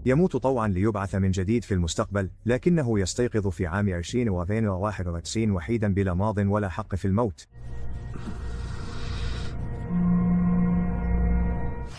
يموت طوعا ليبعث من جديد في المستقبل، لكنه يستيقظ في عام 2091 وحيدا بلا ماض ولا حق في الموت.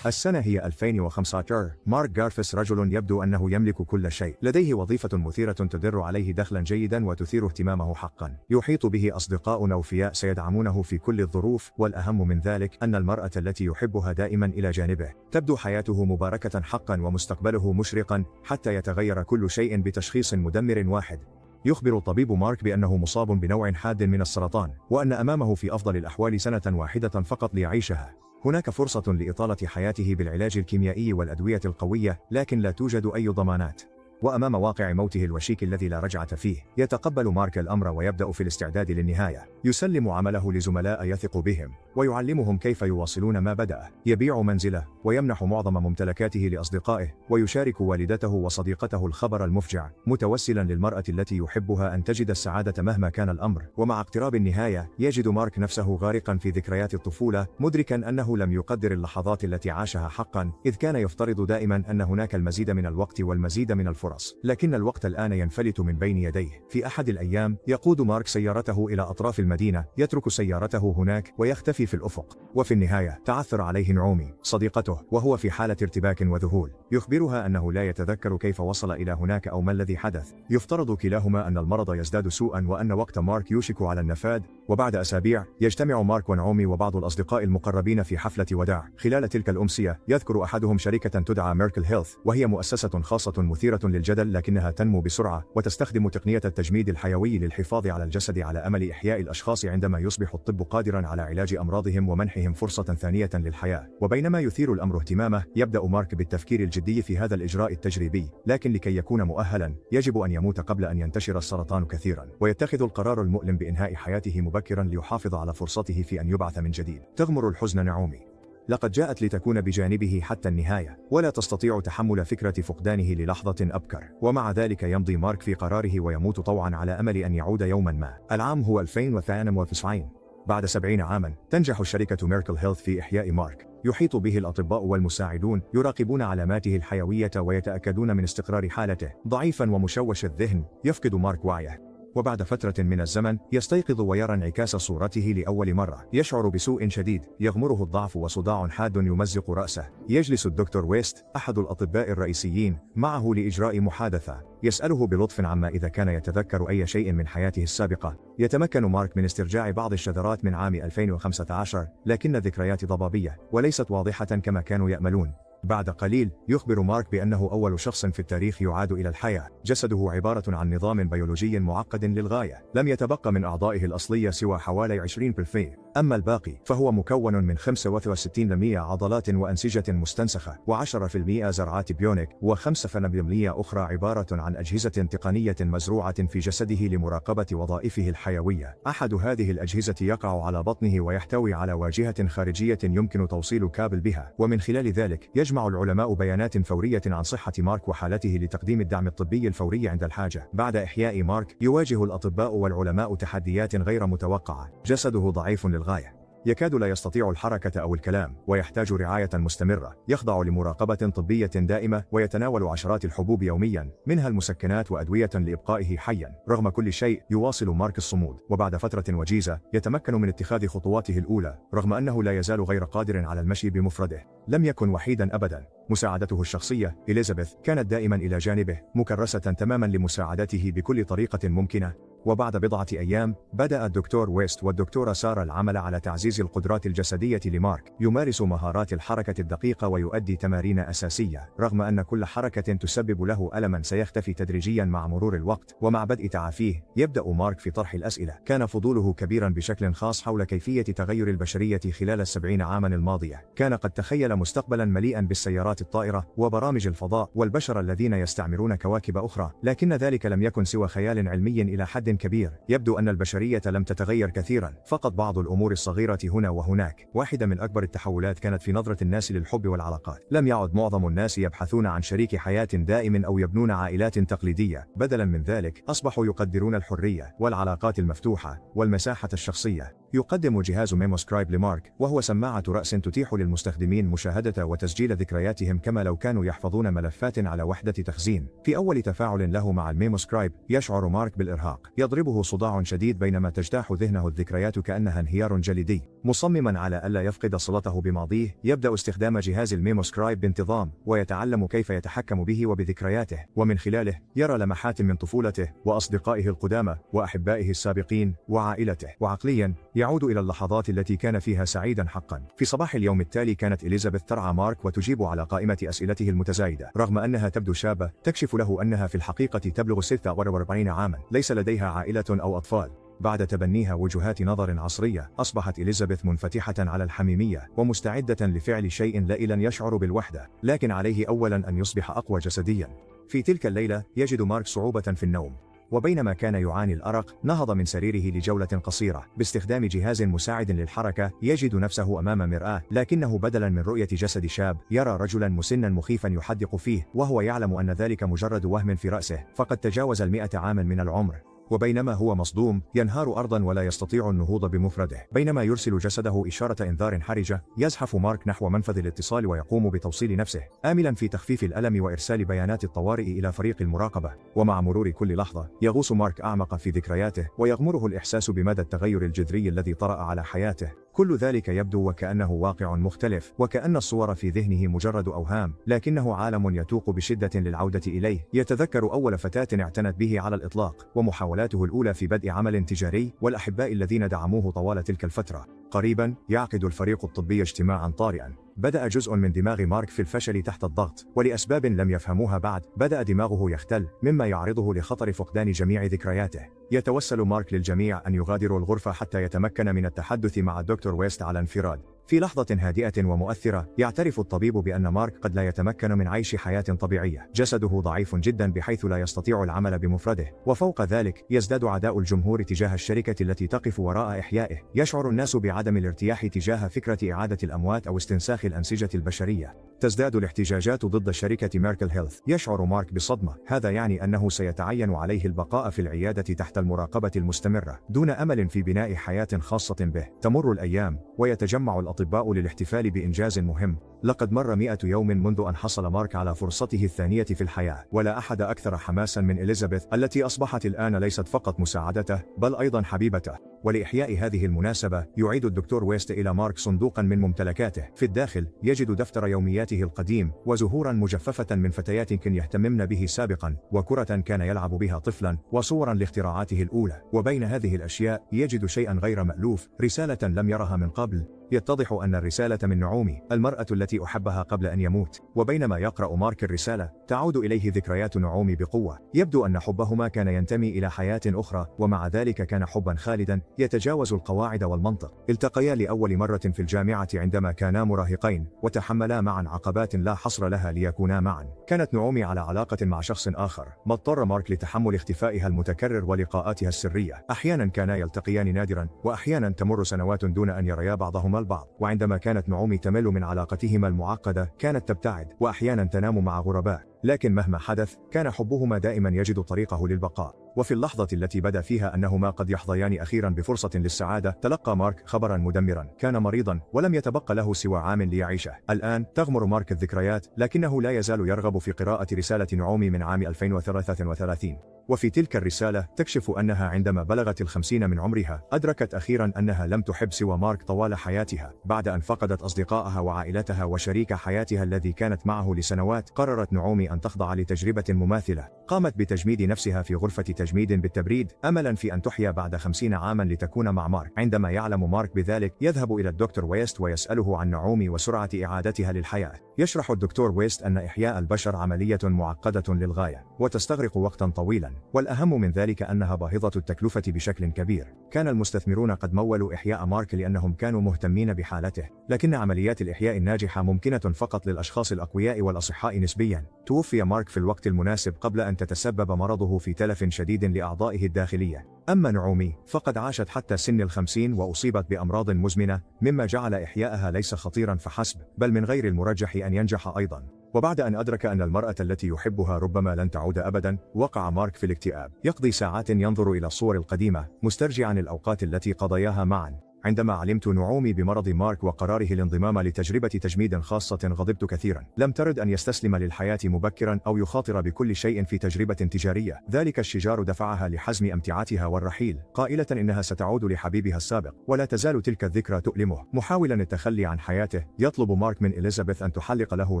السنة هي 2015. مارك جارفيس رجل يبدو أنه يملك كل شيء، لديه وظيفة مثيرة تدر عليه دخلا جيدا وتثير اهتمامه حقا، يحيط به أصدقاء أوفياء سيدعمونه في كل الظروف، والأهم من ذلك أن المرأة التي يحبها دائما إلى جانبه. تبدو حياته مباركة حقا ومستقبله مشرقا حتى يتغير كل شيء بتشخيص مدمر واحد. يخبر الطبيب مارك بأنه مصاب بنوع حاد من السرطان، وأن أمامه في أفضل الأحوال سنة واحدة فقط ليعيشها. هناك فرصة لإطالة حياته بالعلاج الكيميائي والأدوية القوية، لكن لا توجد أي ضمانات. وأمام واقع موته الوشيك الذي لا رجعة فيه، يتقبل مارك الأمر ويبدأ في الاستعداد للنهاية. يسلم عمله لزملاء يثق بهم، ويعلمهم كيف يواصلون ما بدأ. يبيع منزله، ويمنح معظم ممتلكاته لأصدقائه، ويشارك والدته وصديقته الخبر المفجع، متوسلا للمرأة التي يحبها أن تجد السعادة مهما كان الأمر. ومع اقتراب النهاية، يجد مارك نفسه غارقا في ذكريات الطفولة، مدركا أنه لم يقدر اللحظات التي عاشها حقا، إذ كان يفترض دائما أن هناك المزيد من الوقت والمزيد من الفرص. لكن الوقت الآن ينفلت من بين يديه. في أحد الأيام، يقود مارك سيارته إلى أطراف المدينة، يترك سيارته هناك ويختفي في الأفق. وفي النهاية، تعثر عليه نعومي صديقته، وهو في حالة ارتباك وذهول. يخبرها أنه لا يتذكر كيف وصل إلى هناك أو ما الذي حدث. يفترض كلاهما أن المرض يزداد سوءا وأن وقت مارك يوشك على النفاد. وبعد أسابيع، يجتمع مارك ونعومي وبعض الأصدقاء المقربين في حفلة وداع. خلال تلك الأمسية، يذكر أحدهم شركة تدعى ميركل هيلث، وهي مؤسسة خاصة مثيرة للجدل، لكنها تنمو بسرعة وتستخدم تقنية التجميد الحيوي للحفاظ على الجسد على أمل إحياء الأشخاص عندما يصبح الطب قادرا على علاج أمراضهم ومنحهم فرصة ثانية للحياة. وبينما يثير الأمر اهتمامه، يبدأ مارك بالتفكير الجدي في هذا الإجراء التجريبي، لكن لكي يكون مؤهلا، يجب أن يموت قبل أن ينتشر السرطان كثيرا. ويتخذ القرار المؤلم بإنهاء حياته مبكرا ليحافظ على فرصته في أن يبعث من جديد. تغمر الحزن نعومي. لقد جاءت لتكون بجانبه حتى النهاية، ولا تستطيع تحمل فكرة فقدانه للحظة أبكر. ومع ذلك يمضي مارك في قراره ويموت طوعا على أمل أن يعود يوما ما. العام هو 2092. بعد 70 عاما، تنجح شركة ميركل هيلث في إحياء مارك. يحيط به الأطباء والمساعدون، يراقبون علاماته الحيوية ويتأكدون من استقرار حالته. ضعيفا ومشوش الذهن، يفقد مارك وعيه. وبعد فترة من الزمن، يستيقظ ويرى انعكاس صورته لأول مرة. يشعر بسوء شديد، يغمره الضعف وصداع حاد يمزق رأسه. يجلس الدكتور ويست، أحد الأطباء الرئيسيين، معه لإجراء محادثة. يسأله بلطف عما إذا كان يتذكر أي شيء من حياته السابقة. يتمكن مارك من استرجاع بعض الشذرات من عام 2015، لكن الذكريات ضبابية وليست واضحة كما كانوا يأملون. بعد قليل، يخبر مارك بأنه أول شخص في التاريخ يعاد إلى الحياة. جسده عبارة عن نظام بيولوجي معقد للغاية، لم يتبقى من أعضائه الأصلية سوى حوالي 20%. أما الباقي فهو مكون من 65% عضلات وأنسجة مستنسخة، و10% زرعات بيونيك، و5% أخرى عبارة عن أجهزة تقنية مزروعة في جسده لمراقبة وظائفه الحيوية. أحد هذه الأجهزة يقع على بطنه ويحتوي على واجهة خارجية يمكن توصيل كابل بها، ومن خلال ذلك يجمع العلماء بيانات فورية عن صحة مارك وحالته لتقديم الدعم الطبي الفوري عند الحاجة. بعد إحياء مارك، يواجه الأطباء والعلماء تحديات غير متوقعة. جسده ضعيف للغاية، يكاد لا يستطيع الحركة أو الكلام، ويحتاج رعاية مستمرة. يخضع لمراقبة طبية دائمة، ويتناول عشرات الحبوب يوميا، منها المسكنات وأدوية لإبقائه حيا. رغم كل شيء، يواصل مارك الصمود، وبعد فترة وجيزة يتمكن من اتخاذ خطواته الأولى، رغم أنه لا يزال غير قادر على المشي بمفرده. لم يكن وحيدا أبدا. مساعدته الشخصية إليزابيث كانت دائما إلى جانبه، مكرسة تماما لمساعدته بكل طريقة ممكنة. وبعد بضعة أيام، بدأ الدكتور ويست والدكتورة سارة العمل على تعزيز القدرات الجسدية لمارك. يمارس مهارات الحركة الدقيقة ويؤدي تمارين أساسية، رغم أن كل حركة تسبب له ألما سيختفي تدريجيا مع مرور الوقت. ومع بدء تعافيه، يبدأ مارك في طرح الأسئلة. كان فضوله كبيرا بشكل خاص حول كيفية تغير البشرية خلال 70 عاما الماضية. كان قد تخيل مستقبلا مليئا بالسيارات الطائرة وبرامج الفضاء والبشر الذين يستعمرون كواكب أخرى، لكن ذلك لم يكن سوى خيال علمي إلى حد كبير. يبدو أن البشرية لم تتغير كثيرا، فقط بعض الأمور الصغيرة هنا وهناك. واحدة من أكبر التحولات كانت في نظرة الناس للحب والعلاقات. لم يعد معظم الناس يبحثون عن شريك حياة دائم أو يبنون عائلات تقليدية. بدلا من ذلك، أصبحوا يقدرون الحرية والعلاقات المفتوحة والمساحة الشخصية. يقدم جهاز ميموسكرايب لمارك، وهو سماعة رأس تتيح للمستخدمين مشاهدة وتسجيل ذكرياتهم كما لو كانوا يحفظون ملفات على وحدة تخزين. في أول تفاعل له مع الميموسكرايب يشعر مارك بالإرهاق، يضربه صداع شديد بينما تجتاح ذهنه الذكريات كأنها انهيار جليدي. مصمما على ألا يفقد صلته بماضيه، يبدأ استخدام جهاز الميموسكرايب بانتظام ويتعلم كيف يتحكم به وبذكرياته، ومن خلاله يرى لمحات من طفولته وأصدقائه القدامى وأحبائه السابقين وعائلته. وعقليا يعود إلى اللحظات التي كان فيها سعيدا حقا. في صباح اليوم التالي كانت إليزابيث ترعى مارك وتجيب على قائمة أسئلته المتزايدة. رغم أنها تبدو شابة، تكشف له أنها في الحقيقة تبلغ 46 عاما، ليس لديها عائلة أو أطفال. بعد تبنيها وجهات نظر عصرية، أصبحت إليزابيث منفتحة على الحميمية ومستعدة لفعل شيء لن يشعر بالوحدة، لكن عليه أولا أن يصبح أقوى جسديا. في تلك الليلة يجد مارك صعوبة في النوم، وبينما كان يعاني الأرق نهض من سريره لجولة قصيرة. باستخدام جهاز مساعد للحركة يجد نفسه أمام مرآة، لكنه بدلا من رؤية جسد شاب يرى رجلا مسنا مخيفا يحدق فيه، وهو يعلم أن ذلك مجرد وهم في رأسه، فقد تجاوز 100 عام من العمر. وبينما هو مصدوم ينهار أرضا ولا يستطيع النهوض بمفرده. بينما يرسل جسده إشارة إنذار حرجة، يزحف مارك نحو منفذ الاتصال ويقوم بتوصيل نفسه، آملا في تخفيف الألم وإرسال بيانات الطوارئ إلى فريق المراقبة. ومع مرور كل لحظة يغوص مارك أعمق في ذكرياته، ويغمره الإحساس بمدى التغير الجذري الذي طرأ على حياته. كل ذلك يبدو وكأنه واقع مختلف، وكأن الصور في ذهنه مجرد أوهام، لكنه عالم يتوق بشدة للعودة إليه. يتذكر أول فتاة اعتنت به على الإطلاق، ومحاولاته الأولى في بدء عمل تجاري، والأحباء الذين دعموه طوال تلك الفترة. قريبا يعقد الفريق الطبي اجتماعا طارئا. بدأ جزء من دماغ مارك في الفشل تحت الضغط، ولأسباب لم يفهموها بعد بدأ دماغه يختل، مما يعرضه لخطر فقدان جميع ذكرياته. يتوسل مارك للجميع أن يغادروا الغرفة حتى يتمكن من التحدث مع الدكتور ويست على انفراد. في لحظة هادئة ومؤثرة يعترف الطبيب بأن مارك قد لا يتمكن من عيش حياة طبيعية. جسده ضعيف جدا بحيث لا يستطيع العمل بمفرده، وفوق ذلك يزداد عداء الجمهور تجاه الشركة التي تقف وراء إحيائه. يشعر الناس بعدم الارتياح تجاه فكرة إعادة الأموات أو استنساخ الأنسجة البشرية. تزداد الاحتجاجات ضد شركة ميركل هيلث. يشعر مارك بصدمة، هذا يعني أنه سيتعين عليه البقاء في العيادة تحت المراقبة المستمرة دون أمل في بناء حياة خاصة به. تمر الأيام ويتجمع الأطباء للاحتفال بإنجاز مهم. لقد مر 100 يوم منذ أن حصل مارك على فرصته الثانية في الحياة، ولا أحد أكثر حماسا من إليزابيث التي أصبحت الآن ليست فقط مساعدته بل أيضا حبيبته. ولإحياء هذه المناسبة يعيد الدكتور ويست إلى مارك صندوقا من ممتلكاته. في الداخل يجد دفتر يومياته القديم، وزهورا مجففة من فتيات كان يهتممن به سابقا، وكرة كان يلعب بها طفلا، وصورا لاختراعاته الأولى. وبين هذه الأشياء يجد شيئا غير مألوف، رسالة لم يرها من قبل. يتضح أن الرسالة من نعومي، المرأة التي أحبها قبل أن يموت. وبينما يقرأ مارك الرسالة تعود إليه ذكريات نعومي بقوة. يبدو أن حبهما كان ينتمي إلى حياة أخرى، ومع ذلك كان حبا خالدا يتجاوز القواعد والمنطق. التقيا لأول مرة في الجامعة عندما كانا مراهقين، وتحملا معا عقبات لا حصر لها ليكونا معا. كانت نعومي على علاقة مع شخص آخر، ما اضطر مارك لتحمل اختفائها المتكرر ولقاءاتها السرية. أحيانا كانا يلتقيان نادرا، وأحيانا تمر سنوات دون أن يريا بعضهما البعض. وعندما كانت نعومي تمل من علاقتهما المعقدة كانت تبتعد، وأحيانا تنام مع غرباء، لكن مهما حدث كان حبهما دائما يجد طريقه للبقاء. وفي اللحظة التي بدا فيها أنهما قد يحظيان أخيرا بفرصة للسعادة، تلقى مارك خبرا مدمرا. كان مريضا ولم يتبقى له سوى عام ليعيشه. الآن تغمر مارك الذكريات، لكنه لا يزال يرغب في قراءة رسالة نعومي من عام 2033. وفي تلك الرسالة تكشف أنها عندما بلغت 50 من عمرها أدركت أخيرا أنها لم تحب سوى مارك طوال حياتها. بعد أن فقدت أصدقائها وعائلتها وشريك حياتها الذي كانت معه لسنوات، قررت نعومي أن تخضع لتجربة مماثلة. قامت بتجميد نفسها في غرفة تجميد بالتبريد، أملا في أن تحيا بعد 50 عاما لتكون مع مارك. عندما يعلم مارك بذلك يذهب إلى الدكتور ويست ويسأله عن نعومي وسرعة إعادتها للحياة. يشرح الدكتور ويست أن إحياء البشر عملية معقدة للغاية وتستغرق وقتا طويلا، والأهم من ذلك أنها باهظة التكلفة بشكل كبير. كان المستثمرون قد مولوا إحياء مارك لأنهم كانوا مهتمين بحالته، لكن عمليات الإحياء الناجحة ممكنة فقط للأشخاص الأقوياء والأصحاء نسبيا. توفي مارك في الوقت المناسب قبل أن تتسبب مرضه في تلف شديد لأعضائه الداخلية. أما نعومي فقد عاشت حتى سن 50 وأصيبت بأمراض مزمنة، مما جعل إحياءها ليس خطيرا فحسب، بل من غير المرجح أن ينجح أيضا. وبعد أن أدرك أن المرأة التي يحبها ربما لن تعود أبدا، وقع مارك في الاكتئاب. يقضي ساعات ينظر إلى الصور القديمة مسترجعا الأوقات التي قضياها معا. عندما علمت نعومي بمرض مارك وقراره الانضمام لتجربة تجميد خاصة غضبت كثيرا. لم ترد أن يستسلم للحياة مبكرا أو يخاطر بكل شيء في تجربة تجارية. ذلك الشجار دفعها لحزم أمتعتها والرحيل، قائلة إنها ستعود لحبيبها السابق، ولا تزال تلك الذكرى تؤلمه. محاولا التخلي عن حياته، يطلب مارك من إليزابيث أن تحلق له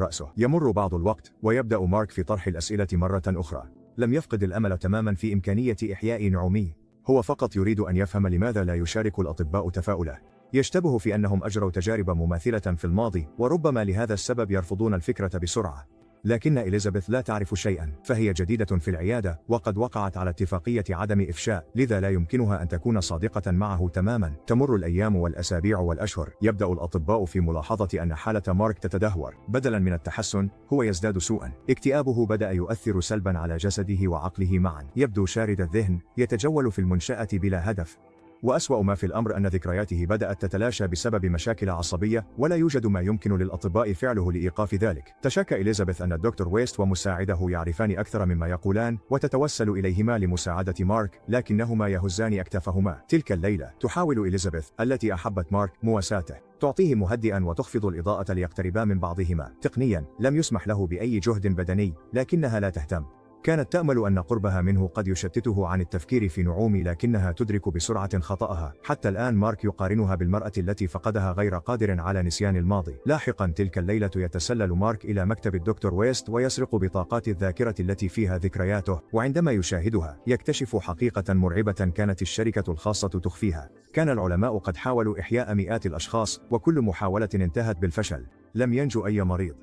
رأسه. يمر بعض الوقت ويبدأ مارك في طرح الأسئلة مرة أخرى. لم يفقد الأمل تماما في إمكانية إحياء نعومي، هو فقط يريد أن يفهم لماذا لا يشارك الأطباء تفاؤله. يشتبه في أنهم أجروا تجارب مماثلة في الماضي، وربما لهذا السبب يرفضون الفكرة بسرعة. لكن إليزابيث لا تعرف شيئا، فهي جديدة في العيادة وقد وقعت على اتفاقية عدم إفشاء، لذا لا يمكنها أن تكون صادقة معه تماما. تمر الأيام والأسابيع والأشهر، يبدأ الأطباء في ملاحظة أن حالة مارك تتدهور، بدلا من التحسن هو يزداد سوءا. اكتئابه بدأ يؤثر سلبا على جسده وعقله معا، يبدو شارد الذهن، يتجول في المنشأة بلا هدف. وأسوأ ما في الأمر أن ذكرياته بدأت تتلاشى بسبب مشاكل عصبية، ولا يوجد ما يمكن للأطباء فعله لإيقاف ذلك. تشك إليزابيث أن الدكتور ويست ومساعده يعرفان أكثر مما يقولان، وتتوسل إليهما لمساعدة مارك، لكنهما يهزان أكتافهما. تلك الليلة تحاول إليزابيث التي أحبت مارك مواساته، تعطيه مهدئا وتخفض الإضاءة ليقتربا من بعضهما. تقنيا لم يسمح له بأي جهد بدني، لكنها لا تهتم. كانت تأمل أن قربها منه قد يشتته عن التفكير في نعومي، لكنها تدرك بسرعة خطأها. حتى الآن مارك يقارنها بالمرأة التي فقدها غير قادر على نسيان الماضي. لاحقا تلك الليلة يتسلل مارك إلى مكتب الدكتور ويست ويسرق بطاقات الذاكرة التي فيها ذكرياته، وعندما يشاهدها يكتشف حقيقة مرعبة كانت الشركة الخاصة تخفيها. كان العلماء قد حاولوا إحياء مئات الأشخاص، وكل محاولة انتهت بالفشل. لم ينجو أي مريض.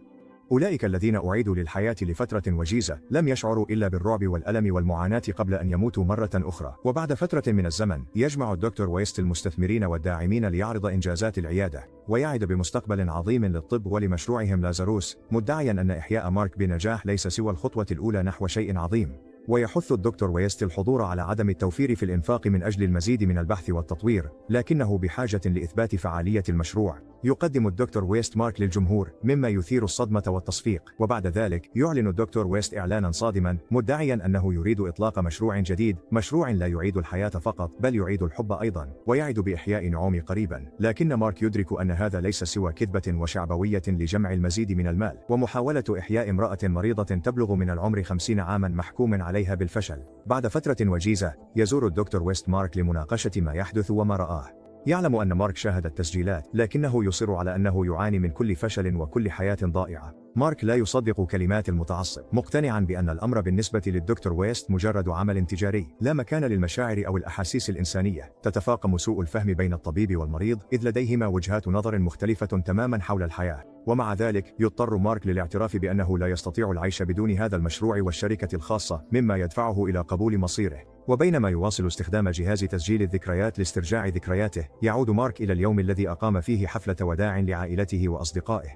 أولئك الذين أعيدوا للحياة لفترة وجيزة لم يشعروا إلا بالرعب والألم والمعاناة قبل أن يموتوا مرة أخرى. وبعد فترة من الزمن يجمع الدكتور ويست المستثمرين والداعمين ليعرض إنجازات العيادة، ويعد بمستقبل عظيم للطب ولمشروعهم لازاروس، مدعيا أن إحياء مارك بنجاح ليس سوى الخطوة الأولى نحو شيء عظيم. ويحث الدكتور ويست الحضور على عدم التوفير في الإنفاق من أجل المزيد من البحث والتطوير، لكنه بحاجة لإثبات فعالية المشروع. يقدم الدكتور ويست مارك للجمهور، مما يثير الصدمة والتصفيق. وبعد ذلك يعلن الدكتور ويست إعلانا صادما، مدعيا أنه يريد إطلاق مشروع جديد، مشروع لا يعيد الحياة فقط بل يعيد الحب أيضا، ويعد بإحياء نعومي قريبا. لكن مارك يدرك أن هذا ليس سوى كذبة وشعبوية لجمع المزيد من المال، ومحاولة إحياء امرأة مريضة تبلغ من العمر 50 عاما محكوم عليها بالفشل. بعد فترة وجيزة يزور الدكتور ويست مارك لمناقشة ما يحدث وما رآه. يعلم أن مارك شاهد التسجيلات، لكنه يصر على أنه يعاني من كل فشل وكل حياة ضائعة. مارك لا يصدق كلمات المتعصب، مقتنعا بأن الأمر بالنسبة للدكتور ويست مجرد عمل تجاري، لا مكان للمشاعر أو الأحاسيس الإنسانية. تتفاقم سوء الفهم بين الطبيب والمريض، إذ لديهما وجهات نظر مختلفة تماما حول الحياة. ومع ذلك يضطر مارك للاعتراف بأنه لا يستطيع العيش بدون هذا المشروع والشركة الخاصة، مما يدفعه إلى قبول مصيره. وبينما يواصل استخدام جهاز تسجيل الذكريات لاسترجاع ذكرياته، يعود مارك إلى اليوم الذي أقام فيه حفلة وداع لعائلته وأصدقائه.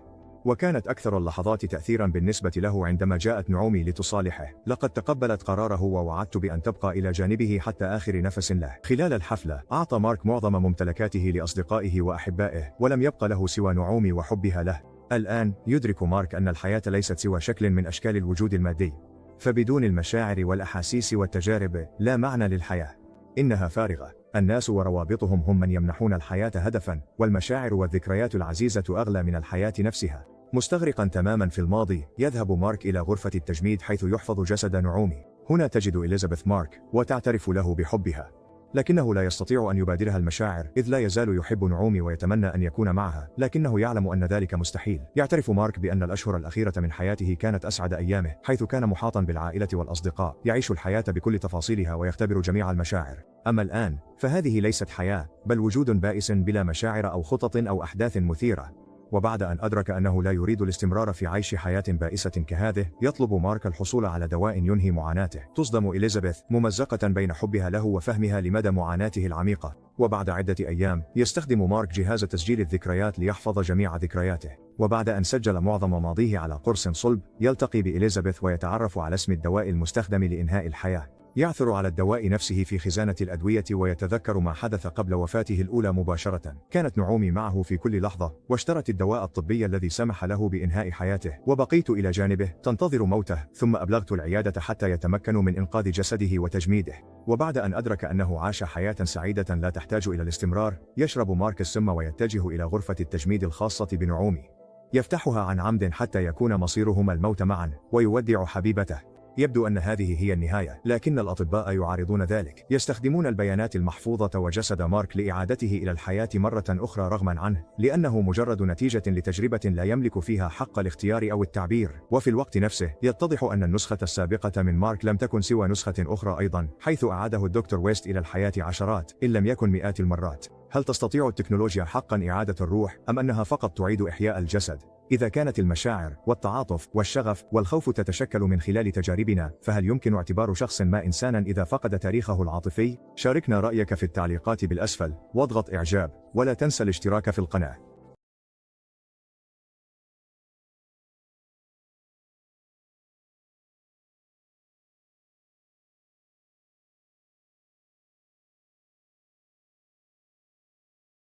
وكانت أكثر اللحظات تأثيرا بالنسبة له عندما جاءت نعومي لتصالحه. لقد تقبلت قراره ووعدت بأن تبقى إلى جانبه حتى آخر نفس له. خلال الحفلة أعطى مارك معظم ممتلكاته لأصدقائه وأحبائه، ولم يبقى له سوى نعومي وحبها له. الآن يدرك مارك أن الحياة ليست سوى شكل من أشكال الوجود المادي، فبدون المشاعر والأحاسيس والتجارب لا معنى للحياة. إنها فارغة. الناس وروابطهم هم من يمنحون الحياة هدفا، والمشاعر والذكريات العزيزة أغلى من الحياة نفسها. مستغرقا تماما في الماضي يذهب مارك إلى غرفة التجميد حيث يحفظ جسد نعومي. هنا تجد إليزابيث مارك وتعترف له بحبها، لكنه لا يستطيع أن يبادرها المشاعر، إذ لا يزال يحب نعومي ويتمنى أن يكون معها، لكنه يعلم أن ذلك مستحيل. يعترف مارك بأن الأشهر الأخيرة من حياته كانت أسعد أيامه، حيث كان محاطا بالعائلة والأصدقاء، يعيش الحياة بكل تفاصيلها ويختبر جميع المشاعر. أما الآن فهذه ليست حياة، بل وجود بائس بلا مشاعر أو خطط أو أحداث مثيرة. وبعد أن أدرك أنه لا يريد الاستمرار في عيش حياة بائسة كهذه، يطلب مارك الحصول على دواء ينهي معاناته. تصدم إليزابيث ممزقة بين حبها له وفهمها لمدى معاناته العميقة. وبعد عدة أيام يستخدم مارك جهاز تسجيل الذكريات ليحفظ جميع ذكرياته. وبعد أن سجل معظم ماضيه على قرص صلب، يلتقي بإليزابيث ويتعرف على اسم الدواء المستخدم لإنهاء الحياة. يعثر على الدواء نفسه في خزانة الأدوية ويتذكر ما حدث قبل وفاته الأولى مباشرة. كانت نعومي معه في كل لحظة، واشترت الدواء الطبي الذي سمح له بإنهاء حياته، وبقيت إلى جانبه تنتظر موته. ثم أبلغت العيادة حتى يتمكنوا من إنقاذ جسده وتجميده. وبعد أن أدرك أنه عاش حياة سعيدة لا تحتاج إلى الاستمرار، يشرب مارك السم ويتجه إلى غرفة التجميد الخاصة بنعومي. يفتحها عن عمد حتى يكون مصيرهما الموت معا، ويودع حبيبته. يبدو أن هذه هي النهاية، لكن الأطباء يعارضون ذلك. يستخدمون البيانات المحفوظة وجسد مارك لإعادته إلى الحياة مرة أخرى رغما عنه، لأنه مجرد نتيجة لتجربة لا يملك فيها حق الاختيار أو التعبير. وفي الوقت نفسه يتضح أن النسخة السابقة من مارك لم تكن سوى نسخة أخرى أيضا، حيث أعاده الدكتور ويست إلى الحياة عشرات إن لم يكن مئات المرات. هل تستطيع التكنولوجيا حقا إعادة الروح، أم أنها فقط تعيد إحياء الجسد؟ إذا كانت المشاعر والتعاطف والشغف والخوف تتشكل من خلال تجاربنا، فهل يمكن اعتبار شخص ما إنسانا إذا فقد تاريخه العاطفي؟ شاركنا رأيك في التعليقات بالأسفل، واضغط إعجاب، ولا تنسى الاشتراك في القناة.